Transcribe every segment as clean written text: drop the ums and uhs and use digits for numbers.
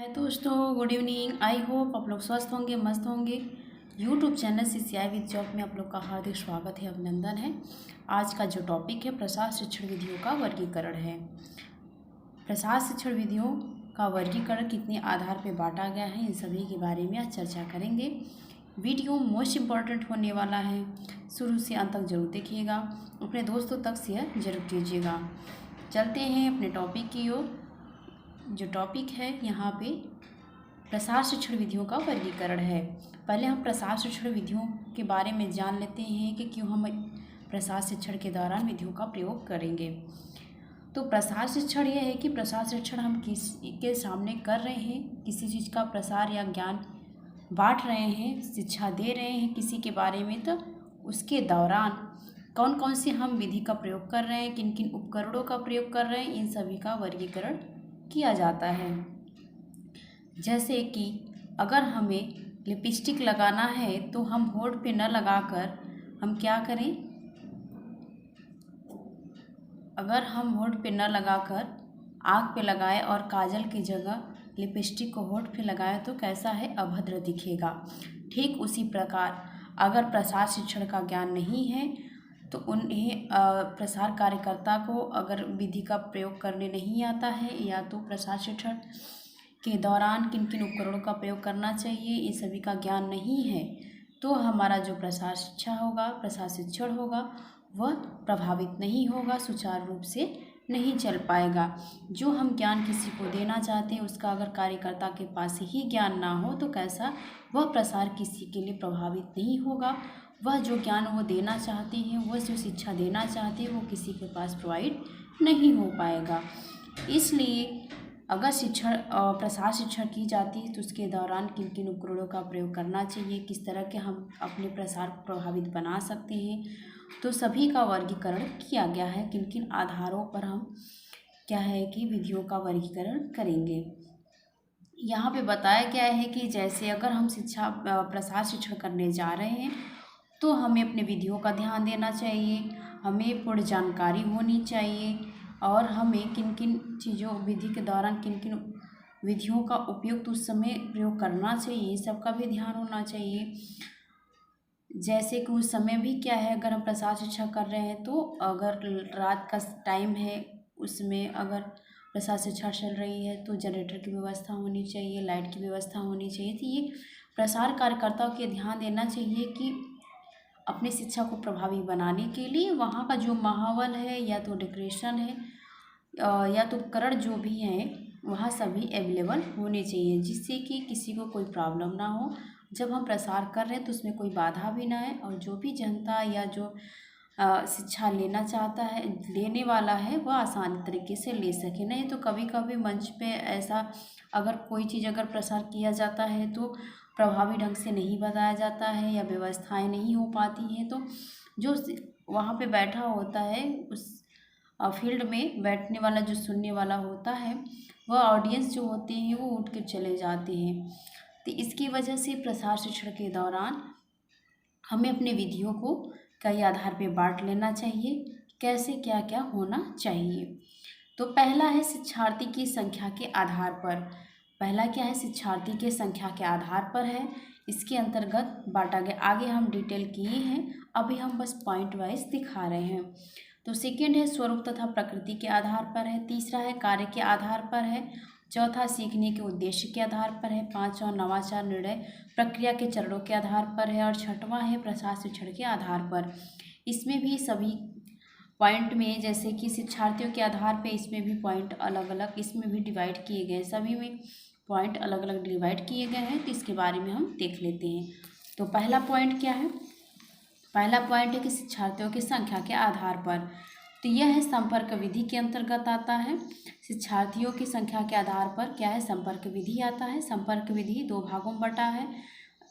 दोस्तों, good evening. I hope आप लोग स्वस्थ होंगे, मस्त होंगे। YouTube channel CCI with job में आप लोग का हार्दिक स्वागत है, अभिनंदन है। आज का जो टॉपिक है प्रसार शिक्षण विधियों का वर्गीकरण है। प्रसार शिक्षण विधियों का वर्गीकरण कितने आधार पर बांटा गया है, इन सभी के बारे में आज चर्चा करेंगे। वीडियो मोस्ट इम्पॉर्टेंट होने वाला है, शुरू से अंत तक जरूर देखिएगा, अपने दोस्तों तक शेयर जरूर कीजिएगा। चलते हैं अपने टॉपिक की ओर। जो टॉपिक है यहाँ पे प्रसार शिक्षण विधियों का वर्गीकरण है। पहले हम प्रसार शिक्षण विधियों के बारे में जान लेते हैं कि क्यों हम प्रसार शिक्षण के दौरान विधियों का प्रयोग करेंगे। तो प्रसार शिक्षण यह है कि प्रसार शिक्षण हम किसी के सामने कर रहे हैं, किसी चीज़ का प्रसार या ज्ञान बांट रहे हैं, शिक्षा दे रहे हैं किसी के बारे में, तो उसके दौरान कौन कौन सी हम विधि का प्रयोग कर रहे हैं, किन किन उपकरणों का प्रयोग कर रहे हैं, इन सभी का वर्गीकरण किया जाता है। जैसे कि अगर हमें लिपस्टिक लगाना है तो हम होंठ पे न लगाकर हम क्या करें, अगर हम होंठ पे न लगाकर आँख पे लगाएं और काजल की जगह लिपस्टिक को होंठ पे लगाएं तो कैसा है, अभद्र दिखेगा। ठीक उसी प्रकार अगर प्रसार शिक्षण का ज्ञान नहीं है तो उन्हें प्रसार कार्यकर्ता को अगर विधि का प्रयोग करने नहीं आता है या तो प्रसार शिक्षण के दौरान किन किन उपकरणों का प्रयोग करना चाहिए, ये सभी का ज्ञान नहीं है, तो हमारा जो प्रसार शिक्षा होगा, प्रसार शिक्षण होगा, वह प्रभावित नहीं होगा, सुचारू रूप से नहीं चल पाएगा। जो हम ज्ञान किसी को देना चाहते हैं उसका अगर कार्यकर्ता के पास ही ज्ञान ना हो तो कैसा वह प्रसार किसी के लिए प्रभावित नहीं होगा। वह जो ज्ञान वो देना चाहते हैं, वह जो शिक्षा देना चाहते हैं, वो किसी के पास प्रोवाइड नहीं हो पाएगा। इसलिए अगर प्रसार शिक्षण की जाती है तो उसके दौरान किन किन उपकरणों का प्रयोग करना चाहिए, किस तरह के हम अपने प्रसार को प्रभावित बना सकते हैं, तो सभी का वर्गीकरण किया गया है। किन किन आधारों पर हम क्या है कि विधियों का वर्गीकरण करेंगे, यहाँ पे बताया गया है कि जैसे अगर हम प्रसार शिक्षण करने जा रहे हैं तो हमें अपने विधियों का ध्यान देना चाहिए, हमें पूर्ण जानकारी होनी चाहिए और हमें किन किन चीज़ों विधि के दौरान किन किन विधियों का उपयुक्त उस समय प्रयोग करना चाहिए, सबका भी ध्यान होना चाहिए। जैसे कि उस समय भी क्या है, अगर हम प्रसार शिक्षा कर रहे हैं तो अगर रात का टाइम है, उसमें अगर प्रसार शिक्षा चल रही है तो जनरेटर की व्यवस्था होनी चाहिए, लाइट की व्यवस्था होनी चाहिए। तो ये प्रसार कार्यकर्ताओं के ध्यान देना चाहिए कि अपनी शिक्षा को प्रभावी बनाने के लिए वहाँ का जो माहौल है या तो डेकोरेशन है या तो उपकरण जो भी हैं वहाँ सभी अवेलेबल होने चाहिए, जिससे कि किसी को कोई प्रॉब्लम ना हो। जब हम प्रसार कर रहे हैं तो उसमें कोई बाधा भी ना आए और जो भी जनता या जो शिक्षा लेना चाहता है, लेने वाला है, वह आसानी तरीके से ले सके। नहीं तो कभी कभी मंच पे ऐसा अगर कोई चीज़ अगर प्रसार किया जाता है तो प्रभावी ढंग से नहीं बताया जाता है या व्यवस्थाएं नहीं हो पाती हैं, तो जो वहाँ पे बैठा होता है उस फील्ड में बैठने वाला जो सुनने वाला होता है, वह ऑडियंस जो होते हैं वो उठ के चले जाते हैं। तो इसकी वजह से प्रसार शिक्षण के दौरान हमें अपने विधियों को कई आधार पे बांट लेना चाहिए, कैसे क्या क्या होना चाहिए। तो पहला है शिक्षार्थी की संख्या के आधार पर। पहला क्या है, शिक्षार्थी के संख्या के आधार पर है, इसके अंतर्गत बांटा गया। आगे हम डिटेल किए हैं, अभी हम बस पॉइंट वाइज दिखा रहे हैं। तो सेकेंड है स्वरूप तथा प्रकृति के आधार पर है। तीसरा है कार्य के आधार पर है। चौथा सीखने के उद्देश्य के आधार पर है। पांचवा नवाचार निर्णय प्रक्रिया के चरणों के आधार पर है और छठवां है प्रसार शिक्षण के आधार पर। इसमें भी सभी पॉइंट में जैसे कि शिक्षार्थियों के आधार पे इसमें भी पॉइंट अलग अलग इसमें भी डिवाइड किए गए, सभी में पॉइंट अलग अलग डिवाइड किए गए हैं, तो इसके बारे में हम देख लेते हैं। तो पहला पॉइंट क्या है, पहला पॉइंट है कि शिक्षार्थियों की संख्या के आधार पर। तो यह है संपर्क विधि के अंतर्गत आता है। शिक्षार्थियों की संख्या के आधार पर क्या है, संपर्क विधि आता है। संपर्क विधि दो भागों में बटा है,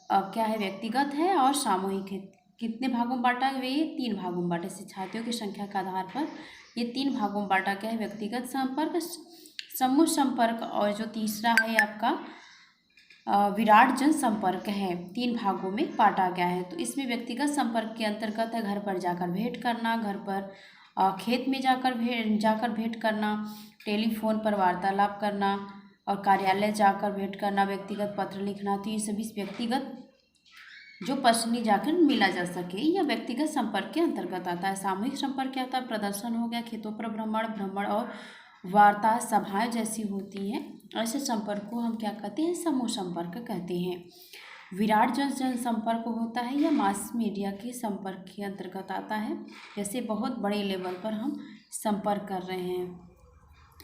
क्या है, व्यक्तिगत है और सामूहिक है। कितने भागों में बांटा है, ये 3 भागों में बांटा। शिक्षार्थियों की संख्या के आधार पर ये 3 भागों में बांटा गया है, व्यक्तिगत संपर्क, समूह संपर्क और जो तीसरा है आपका विराट जन संपर्क है। 3 भागों में बांटा गया है। तो इसमें व्यक्तिगत संपर्क के अंतर्गत है घर पर जाकर भेंट करना, घर पर खेत में जाकर भेंट करना, टेलीफोन पर वार्तालाप करना और कार्यालय जाकर भेंट करना, व्यक्तिगत पत्र लिखना, तो ये सभी व्यक्तिगत जो पर्सनली जाकर मिला जा सके या व्यक्तिगत संपर्क के अंतर्गत आता है। सामूहिक संपर्क क्या होता है? प्रदर्शन हो गया, खेतों पर भ्रमण और वार्ता सभाएं जैसी होती हैं। ऐसे संपर्क को हम क्या कहते हैं? समूह संपर्क कहते हैं। विराट जनसंपर्क होता है या मास मीडिया के संपर्क के अंतर्गत आता है, जैसे बहुत बड़े लेवल पर हम संपर्क कर रहे हैं।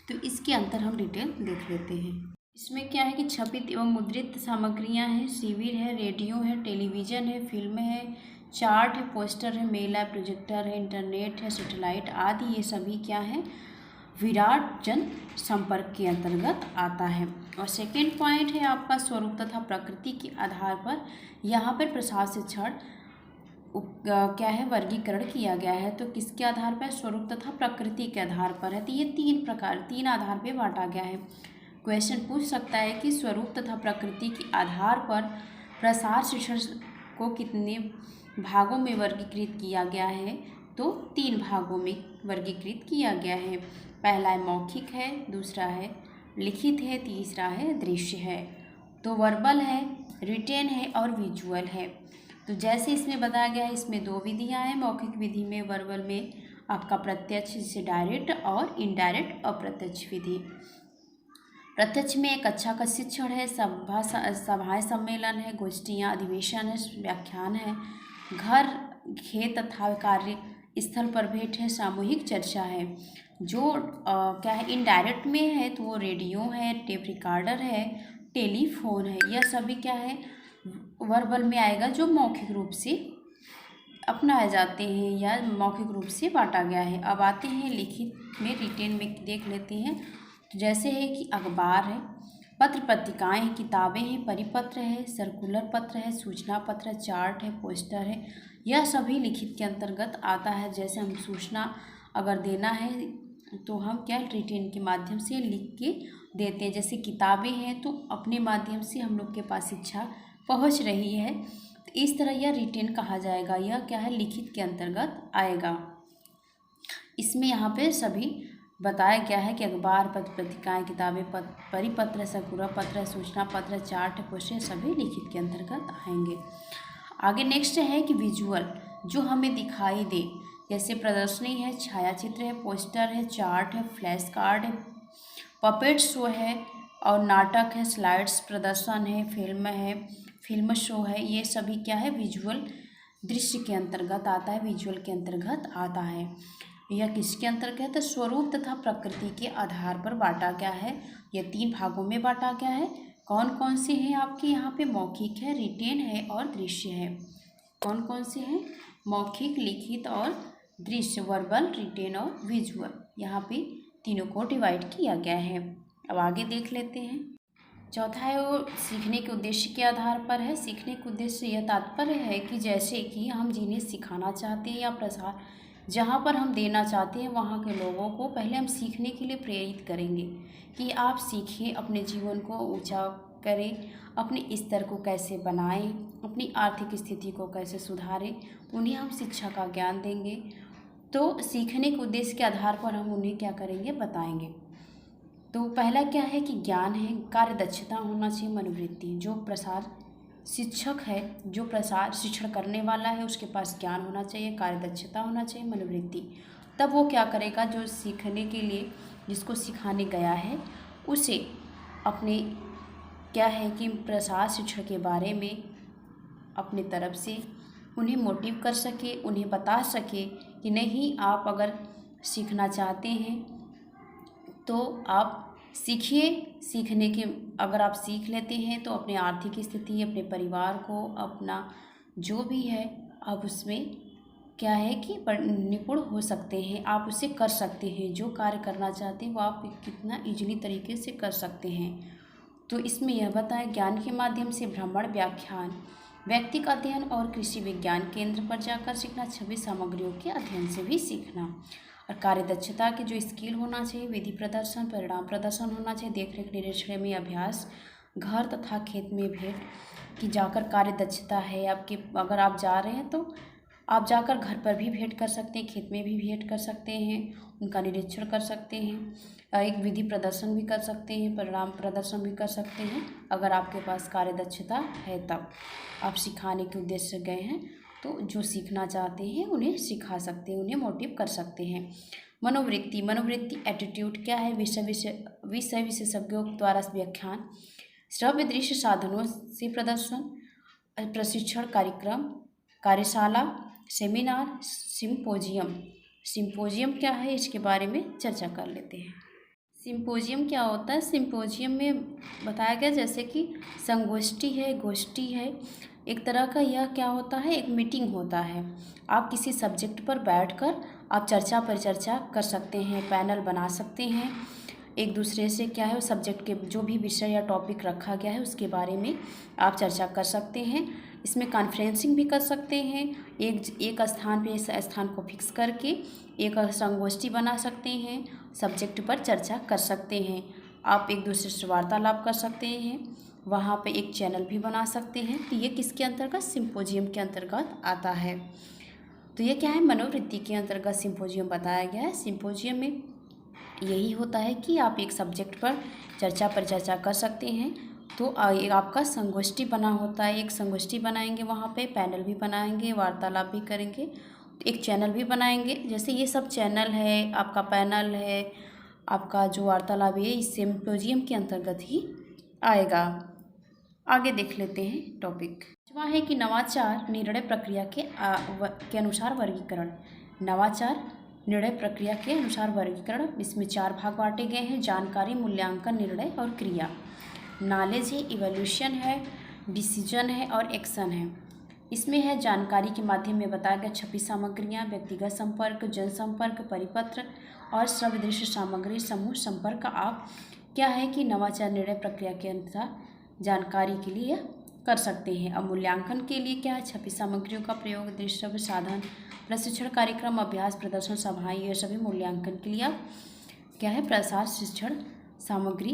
तो इसके अंतर हम डिटेल देख लेते हैं। इसमें क्या है कि छपित एवं मुद्रित सामग्रियां हैं, शिविर है, रेडियो है, टेलीविज़न है, फिल्म है, चार्ट है, पोस्टर है, मेल है, प्रोजेक्टर है, इंटरनेट है, सैटेलाइट आदि, ये सभी क्या है? विराट जन संपर्क के अंतर्गत आता है। और सेकेंड पॉइंट है आपका स्वरूप तथा प्रकृति के आधार पर यहाँ पर प्रसार शिक्षण क्या है? वर्गीकरण किया गया है। तो किसके आधार पर? स्वरूप तथा प्रकृति के आधार पर है। तो ये तीन आधार पर बांटा गया है। क्वेश्चन पूछ सकता है कि स्वरूप तथा प्रकृति के आधार पर प्रसार शिक्षण को कितने भागों में वर्गीकृत किया गया है? तो 3 भागों में वर्गीकृत किया गया है। पहला है मौखिक है, दूसरा है लिखित है, तीसरा है दृश्य है। तो वर्बल है, रिटेन है और विजुअल है। तो जैसे इसमें बताया गया है, इसमें 2 विधियाँ हैं। मौखिक विधि में वर्बल में आपका प्रत्यक्ष जैसे डायरेक्ट और इनडायरेक्ट अप्रत्यक्ष विधि। प्रत्यक्ष में एक अच्छा का शिक्षण है, सभाएं सम्मेलन है, गोष्ठियाँ अधिवेशन है, व्याख्यान है, घर खेत तथा कार्य स्थल पर भेंट है, सामूहिक चर्चा है। जो क्या है? इनडायरेक्ट में है तो वो रेडियो है, टेप रिकॉर्डर है, टेलीफोन है। यह सभी क्या है? वर्बल में आएगा, जो मौखिक रूप से अपनाए जाते हैं या मौखिक रूप से बांटा गया है। अब आते हैं लिखित में, रिटेन में देख लेते हैं। जैसे है कि अखबार है, पत्र पत्रिकाएं हैं, किताबें हैं, परिपत्र है, सर्कुलर पत्र है, सूचना पत्र है, चार्ट है, पोस्टर है। यह सभी लिखित के अंतर्गत आता है। जैसे हम सूचना अगर देना है तो हम क्या रिटेन के माध्यम से लिख के देते हैं। जैसे किताबें हैं तो अपने माध्यम से हम लोग के पास शिक्षा पहुंच रही है, तो इस तरह यह रिटेन कहा जाएगा। यह क्या है? लिखित के अंतर्गत आएगा। इसमें यहाँ पे सभी बताया गया है कि अखबार, पत्र पत्रिकाएं, किताबें, परिपत्र, सर्कुलर पत्र, सूचना पत्र, चार्ट, पोस्टर सभी लिखित के अंतर्गत आएंगे। आगे नेक्स्ट है कि विजुअल, जो हमें दिखाई दे, जैसे प्रदर्शनी है, छायाचित्र है, पोस्टर है, चार्ट है, फ्लैश कार्ड है, पपेट शो है और नाटक है, स्लाइड्स प्रदर्शन है, फिल्म शो है। ये सभी क्या है? विजुअल दृश्य के अंतर्गत आता है, विजुअल के अंतर्गत आता है। यह किसके अंतर्गत है? स्वरूप तथा प्रकृति के आधार पर बांटा गया है। यह 3 भागों में बांटा गया है। कौन कौन से हैं आपके यहाँ पे? मौखिक है, रिटेन है और दृश्य है। कौन कौन से हैं? मौखिक, लिखित और दृश्य, वर्बल, रिटेन और विजुअल। यहाँ पे तीनों को डिवाइड किया गया है। अब आगे देख लेते हैं। चौथा है वो सीखने के उद्देश्य के आधार पर है। सीखने के उद्देश्य से यह तात्पर्य है कि जैसे कि हम जिन्हें सिखाना चाहते हैं या प्रसार जहाँ पर हम देना चाहते हैं वहाँ के लोगों को पहले हम सीखने के लिए प्रेरित करेंगे कि आप सीखें, अपने जीवन को ऊंचा करें, अपने स्तर को कैसे बनाएं, अपनी आर्थिक स्थिति को कैसे सुधारें, उन्हें हम शिक्षा का ज्ञान देंगे। तो सीखने के उद्देश्य के आधार पर हम उन्हें क्या करेंगे? बताएंगे। तो पहला क्या है कि ज्ञान है, कार्य दक्षता होना चाहिए, मनोवृत्ति। जो प्रसार शिक्षक है, जो प्रसार शिक्षण करने वाला है, उसके पास ज्ञान होना चाहिए, कार्य दक्षता होना चाहिए, मनोवृत्ति। तब वो क्या करेगा? जो सीखने के लिए जिसको सिखाने गया है उसे अपने क्या है कि प्रसार शिक्षण के बारे में अपने तरफ से उन्हें मोटिव कर सके, उन्हें बता सके कि नहीं, आप अगर सीखना चाहते हैं तो आप सीखिए। सीखने के अगर आप सीख लेते हैं तो अपने आर्थिक स्थिति, अपने परिवार को, अपना जो भी है आप उसमें क्या है कि निपुण हो सकते हैं, आप उसे कर सकते हैं। जो कार्य करना चाहते हैं वो आप कितना ईजिली तरीके से कर सकते हैं। तो इसमें यह बताएं, ज्ञान के माध्यम से भ्रमण, व्याख्यान, व्यक्तिगत अध्ययन और कृषि विज्ञान केंद्र पर जाकर सीखना, छवि सामग्रियों के अध्ययन से भी सीखना। और कार्य दक्षता के जो स्किल होना चाहिए, विधि प्रदर्शन, परिणाम प्रदर्शन होना चाहिए, देखरेख, निरीक्षण में अभ्यास, घर तथा खेत में भेंट कि जाकर कार्य दक्षता है आपके। अगर आप जा रहे हैं तो आप जाकर घर पर भी भेंट कर सकते हैं, खेत में भी भेंट कर सकते हैं, उनका निरीक्षण कर सकते हैं, एक विधि प्रदर्शन भी कर सकते हैं, परिणाम प्रदर्शन भी कर सकते हैं। अगर आपके पास कार्यदक्षता है तब आप सिखाने के उद्देश्य से गए हैं तो जो सीखना चाहते हैं उन्हें सिखा सकते हैं, उन्हें मोटिव कर सकते हैं। मनोवृत्ति एटीट्यूड क्या है? विषय विशेषज्ञों द्वारा व्याख्यान, श्रव्य दृश्य साधनों से प्रदर्शन, प्रशिक्षण कार्यक्रम, कार्यशाला, सेमिनार, सिंपोजियम क्या है? इसके बारे में चर्चा कर लेते हैं। सिंपोजियम क्या होता है? सिंपोजियम में बताया गया जैसे कि संगोष्ठी है, गोष्ठी है, एक तरह का यह क्या होता है? एक मीटिंग होता है। आप किसी सब्जेक्ट पर बैठकर आप चर्चा पर चर्चा कर सकते हैं, पैनल बना सकते हैं, एक दूसरे से क्या है उस सब्जेक्ट के जो भी विषय या टॉपिक रखा गया है उसके बारे में आप चर्चा कर सकते हैं। इसमें कॉन्फ्रेंसिंग भी कर सकते हैं, एक स्थान पे इस स्थान को फिक्स करके एक संगोष्ठी बना सकते हैं, सब्जेक्ट पर चर्चा कर सकते हैं। आप एक दूसरे से वार्तालाप कर सकते हैं, वहाँ पे एक चैनल भी बना सकते हैं। तो ये किसके अंतर्गत? सिंपोजियम के अंतर्गत आता है। तो ये क्या है? मनोवृत्ति के अंतर्गत सिंपोजियम बताया गया है। सिंपोजियम में यही होता है कि आप एक सब्जेक्ट पर चर्चा कर सकते हैं। तो एक आपका संगोष्ठी बना होता है, एक संगोष्ठी बनाएंगे, वहाँ पे पैनल भी बनाएंगे, वार्तालाप भी करेंगे, एक चैनल भी बनाएंगे। जैसे ये सब चैनल है, आपका पैनल है, आपका जो वार्तालाप है इस सिंपोजियम के अंतर्गत ही आएगा। आगे देख लेते हैं टॉपिक। पाँचवां है कि नवाचार निर्णय प्रक्रिया के अनुसार वर्गीकरण। नवाचार निर्णय प्रक्रिया के अनुसार वर्गीकरण, इसमें 4 भाग बांटे गए हैं: जानकारी, मूल्यांकन, निर्णय और क्रिया। नॉलेज है, इवोल्यूशन है, डिसीजन है और एक्शन है। इसमें है जानकारी के माध्यम में बताया गया छपी सामग्रियाँ, व्यक्तिगत संपर्क, जनसंपर्क, परिपत्र और श्रव्य दृश्य सामग्री समूह संपर्क। आप क्या है कि नवाचार निर्णय प्रक्रिया के अनुसार जानकारी के लिए कर सकते हैं। अब मूल्यांकन के लिए क्या है? छपी सामग्रियों का प्रयोग, दृश्य साधन, प्रशिक्षण कार्यक्रम, अभ्यास, प्रदर्शन, सभाएं, ये सभी मूल्यांकन के लिए आप क्या है प्रसार शिक्षण सामग्री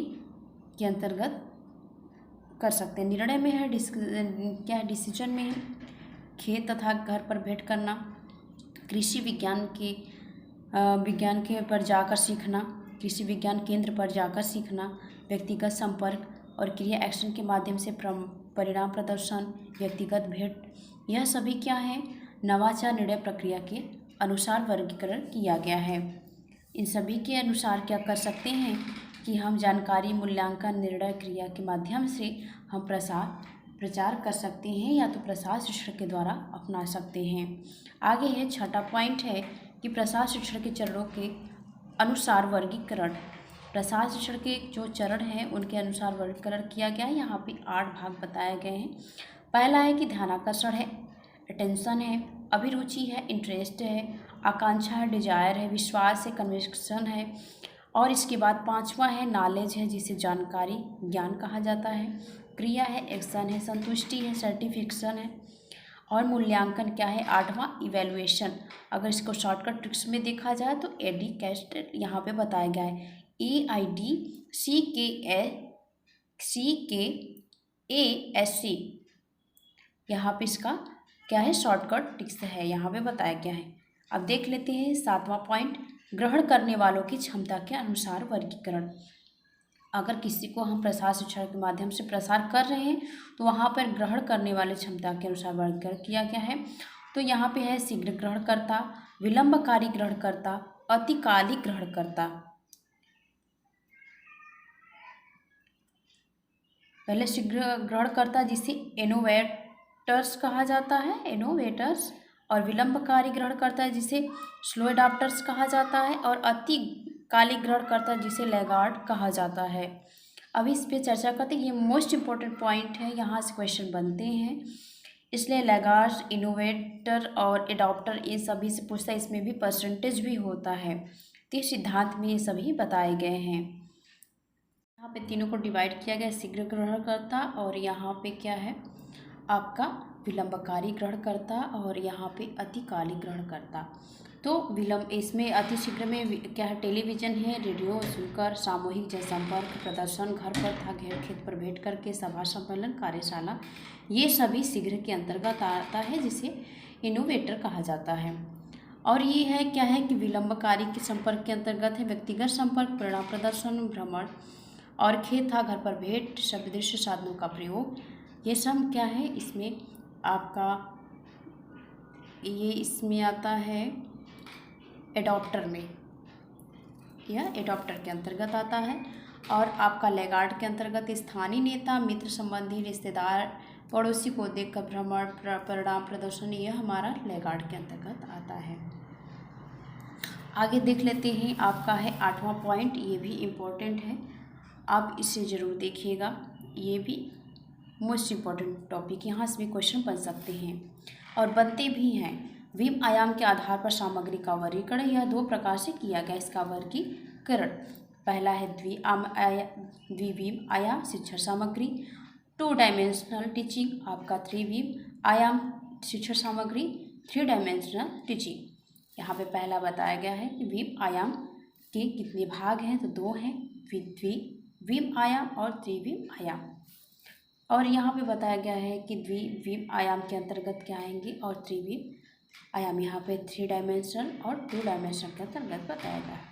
के अंतर्गत कर सकते हैं। निर्णय में है क्या है? डिसीजन में है खेत तथा घर पर भेंट करना, कृषि विज्ञान के पर जाकर सीखना, कृषि विज्ञान केंद्र पर जाकर सीखना, व्यक्तिगत संपर्क और क्रिया एक्शन के माध्यम से परिणाम प्रदर्शन, व्यक्तिगत भेंट, यह सभी क्या है? नवाचार निर्णय प्रक्रिया के अनुसार वर्गीकरण किया गया है। इन सभी के अनुसार क्या कर सकते हैं कि हम जानकारी, मूल्यांकन, निर्णय, क्रिया के माध्यम से हम प्रचार कर सकते हैं या तो प्रसार शिक्षण के द्वारा अपना सकते हैं। आगे है 6वां पॉइंट है कि प्रसार शिक्षण के चरणों के अनुसार वर्गीकरण। प्रसार शिक्षण के जो चरण हैं उनके अनुसार वर्गीकरण किया गया है। यहाँ पे 8 भाग बताए गए हैं। पहला है कि ध्यानाकर्षण है, अटेंशन है, अभिरुचि है, इंटरेस्ट है, आकांक्षा है, डिजायर है, विश्वास है, कन्विक्शन है। और इसके बाद 5वां है नॉलेज है, जिसे जानकारी, ज्ञान कहा जाता है। क्रिया है, एक्शन है, संतुष्टि है, सर्टिफिकेशन है। और मूल्यांकन क्या है? 8वां इवैल्यूएशन। अगर इसको शॉर्टकट ट्रिक्स में देखा जाए तो एडी कैस्ट यहाँ पे बताया गया है, EIDCKASC। यहाँ पे इसका क्या है? शॉर्टकट ट्रिक्स है, यहाँ पे बताया गया है। अब देख लेते हैं 7वां पॉइंट, ग्रहण करने वालों की क्षमता के अनुसार वर्गीकरण। अगर किसी को हम प्रसार शिक्षण के माध्यम से प्रसार कर रहे हैं तो वहाँ पर ग्रहण करने वाले क्षमता के अनुसार वर्गीकरण किया गया है। तो यहाँ पे है शीघ्र ग्रहणकर्ता, विलंबकारी ग्रहणकर्ता, अतिकालिक ग्रहणकर्ता। पहले शीघ्र ग्रहणकर्ता जिसे इनोवेटर्स कहा जाता है, इनोवेटर्स। और विलंबकारी ग्रहणकर्ता जिसे स्लो एडाप्टर्स कहा जाता है। और अतिकालिक ग्रहणकर्ता जिसे लैगार्ड कहा जाता है। अब इस पे चर्चा करते हैं, ये मोस्ट इम्पोर्टेंट पॉइंट है, यहाँ से क्वेश्चन बनते हैं, इसलिए लैगार्ड, इनोवेटर और एडाप्टर ये सभी से पूछता है। इसमें भी परसेंटेज भी होता है, तो इस सिद्धांत में ये सभी बताए गए हैं। यहाँ पे तीनों को डिवाइड किया गया, शीघ्र ग्रहणकर्ता, और यहाँ पे क्या है आपका विलंबकारी ग्रहणकर्ता, और यहाँ पे अतिकालिक ग्रहणकर्ता। तो इसमें अतिशीघ्र में क्या है? टेलीविज़न है, रेडियो सुनकर, सामूहिक जनसंपर्क, प्रदर्शन, घर पर था खेत पर बैठ करके, सभा सम्मेलन, कार्यशाला, ये सभी शीघ्र के अंतर्गत आता है, जिसे इनोवेटर कहा जाता है। और ये है क्या है कि विलंबकारी के संपर्क के अंतर्गत है व्यक्तिगत संपर्क, परिणाम प्रदर्शन, भ्रमण और खेत था घर पर भेंट, शब्ददृश्य साधनों का प्रयोग। ये सब क्या है इसमें आपका ये इसमें आता है एडॉप्टर में, यह एडॉप्टर के अंतर्गत आता है। और आपका लैगार्ड के अंतर्गत स्थानीय नेता, मित्र, संबंधी, रिश्तेदार, पड़ोसी को देखकर भ्रमण, परिणाम प्रदर्शन, यह हमारा लैगार्ड के अंतर्गत आता है। आगे देख लेते हैं, आपका है 8वां पॉइंट, ये भी इम्पोर्टेंट है, आप इसे ज़रूर देखिएगा, ये भी मोस्ट इम्पॉर्टेंट टॉपिक, यहाँ से भी क्वेश्चन बन सकते हैं और बनते भी हैं। विम आयाम के आधार पर सामग्री का वर्गीकरण, यह 2 प्रकार से किया गया इसका वर्गीकरण। पहला है द्विविम आयाम शिक्षण सामग्री, 2 डायमेंशनल टीचिंग, आपका 3विम आयाम शिक्षण सामग्री, 3 डायमेंशनल टीचिंग। यहाँ पे पहला बताया गया है कि विम आयाम के कितने भाग हैं, तो 2 हैं, द्विविम आयाम और 3विम आयाम। और यहाँ पे बताया गया है कि द्विविम आयाम के अंतर्गत क्या आएंगे और 3विम आयाम यहाँ पे 3 डायमेंशनल और 2 डायमेंशनल के अंतर्गत बताया गया है।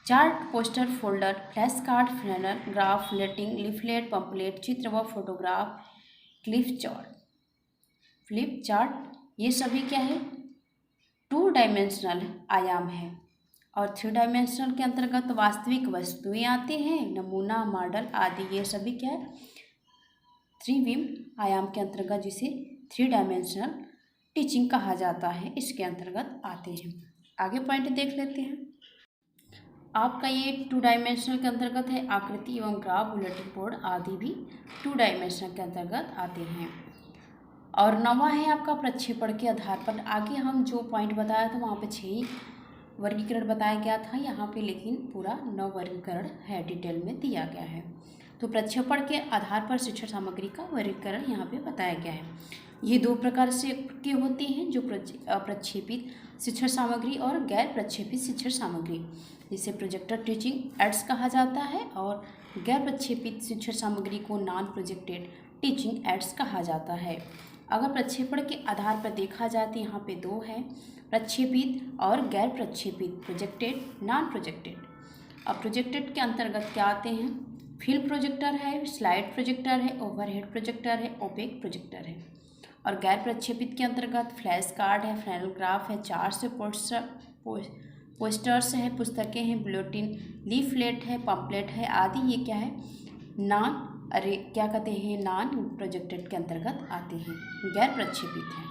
Chart, poster, folder, flash card, flannel, graph, लेटिंग, लीफलेट, पंपलेट, चित्र व फोटोग्राफ, फ्लिप चार्ट, ये सभी क्या है 2 डायमेंशनल आयाम है। और 3 डायमेंशनल के अंतर्गत वास्तविक वस्तुएं आते हैं, नमूना, मॉडल आदि, ये सभी क्या है 3विम आयाम के अंतर्गत, जिसे 3 डायमेंशनल टीचिंग कहा जाता है, इसके अंतर्गत आते हैं। आगे पॉइंट देख लेते हैं, आपका ये 2 डायमेंशनल के अंतर्गत है, आकृति एवं ग्राफ, बुलेटिन बोर्ड आदि भी 2 डायमेंशनल के अंतर्गत आते हैं। और 9वां है आपका प्रक्षेपण के आधार पर। आगे हम जो पॉइंट बताया था वहाँ पे 6 वर्गीकरण बताया गया था, यहाँ पे लेकिन पूरा 9 वर्गीकरण है, डिटेल में दिया गया है। तो प्रक्षेपण के आधार पर शिक्षण सामग्री का वर्गीकरण यहाँ पे बताया गया है। ये 2 प्रकार से के होते हैं, जो प्रक्षेपित शिक्षण सामग्री और गैर प्रक्षेपित शिक्षण सामग्री, जिसे प्रोजेक्टेड टीचिंग एड्स कहा जाता है, और गैर प्रक्षेपित शिक्षण सामग्री को नॉन प्रोजेक्टेड टीचिंग एड्स कहा जाता है। अगर प्रक्षेपण के आधार पर देखा जाए तो यहाँ पे 2 है, प्रक्षेपित और गैर प्रक्षेपित, प्रोजेक्टेड, नॉन प्रोजेक्टेड। अब प्रोजेक्टेड के अंतर्गत क्या आते हैं, फिल्म प्रोजेक्टर है, स्लाइड प्रोजेक्टर है, ओवरहेड प्रोजेक्टर है, ओपेक प्रोजेक्टर है। और गैर प्रक्षेपित के अंतर्गत फ्लैश कार्ड है, फ्लैनल ग्राफ है, चार्ट्स है, पोस्टर्स है, पुस्तकें हैं, बुलेटिन, लीफलेट है, पंपलेट है आदि, ये क्या है क्या कहते हैं नॉन प्रोजेक्टेड के अंतर्गत आते हैं, गैर प्रक्षेपित हैं।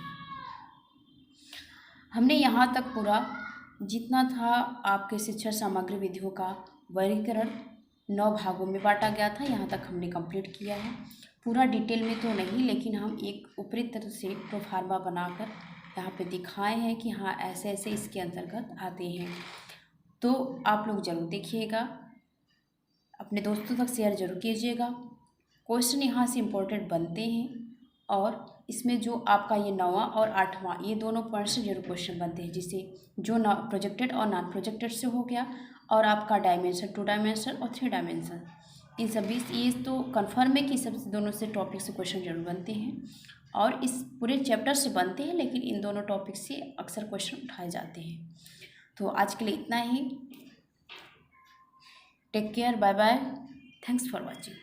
हमने यहाँ तक पूरा जितना था आपके शिक्षण सामग्री विधियों का वर्गीकरण 9 भागों में बांटा गया था, यहाँ तक हमने कंप्लीट किया है। पूरा डिटेल में तो नहीं, लेकिन हम एक ऊपरी तरह से प्रोफार्मा बनाकर यहाँ पे दिखाए हैं कि हाँ ऐसे ऐसे इसके अंतर्गत आते हैं। तो आप लोग ज़रूर देखिएगा, अपने दोस्तों तक शेयर जरूर कीजिएगा। क्वेश्चन यहाँ से इम्पोर्टेंट बनते हैं, और इसमें जो आपका ये 9वां और 8वां ये दोनों पॉइंट से जरूर क्वेश्चन बनते हैं, जिसे जो प्रोजेक्टेड और नॉन प्रोजेक्टेड से हो गया, और आपका डायमेंशन 2 डायमेंशन और 3 डायमेंशन, इन सभी ये तो कन्फर्म है कि सब दोनों से टॉपिक से क्वेश्चन जरूर बनते हैं, और इस पूरे चैप्टर से बनते हैं, लेकिन इन दोनों टॉपिक से अक्सर क्वेश्चन उठाए जाते हैं। तो आज के लिए इतना ही, take care, bye bye, thanks for watching.